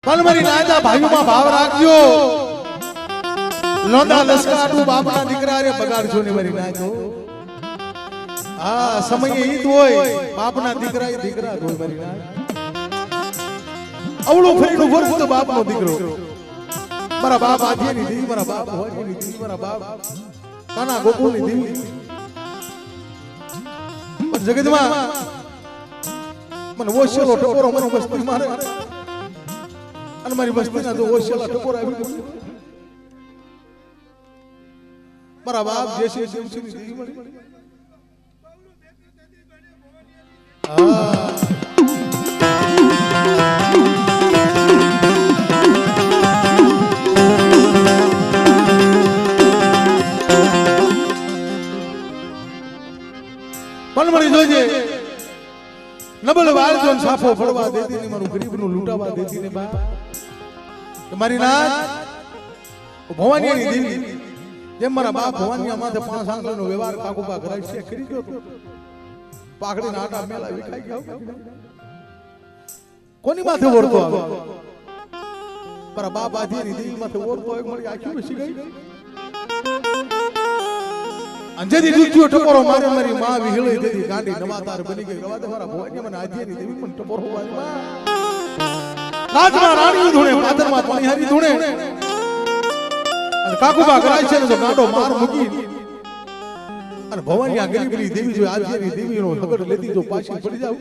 પણ મારી નાના ભાઈઓમાં ભાવ રાખજો. લોંદા લસકાટુ બાપના દીકરા રે બગાડજો ને મારી નાજો. હા સમયે ઈદ હોય બાપના દીકરા એ દીકરા હોય મારી નાજ. અવળો ફરીનો વર્ગ તો બાપનો દીકરો. મારા બાપ આજીની દીવી, મારા બાપ હોજીની દીવી, મારા બાપ કાના ગોકુળની દીવી. પણ જગતમાં મને ઓશેલો ટકોરો મને વસ્તી મારે અને મારી વસ્તીના તો ઓશેલા ટકોર આવી મારા બાપ જે છે દેવસીની દેવી મળી. પણ મળી જોજે નબળ વાળજો ને સાફો ફળવા દેતી ને મારું ગરીબનું લૂંટાવા દેતી ને બા. મારી નાથ ભવાનીની દેવી જેમ મારા બાપ ભવાનીયા માથે 5 આંગળીનો વ્યવહાર કાકુબા કરાય છે કરી ગયો તો પાઘડીના આટા મેલા વિખાઈ ગયા. કોની માથે ઓરતો આવે? મારા બાપ આજીની દેવી માથે ઓરતો એક મળી આખી બેસી ગઈ. અંજેથી દુખ્યો ટકોરો મારે મારી માં વિહળી દેતી ગાંડી નવાતાર બની ગઈ. રવા દે મારા ભવાનીયા મને આજીની દેવી પણ ટકોરો વાળી માં રાજમાં રાણી ધૂણે પાદરમાં પાણીહારી ધૂણે અને કાકુબા કરાય છે ને તો ગાંડો માર મૂકી અને ભવાનીયા ગરીબની દેવી જો આજીની દેવીનો હગડ લેતી જો પાછી પડી જાવ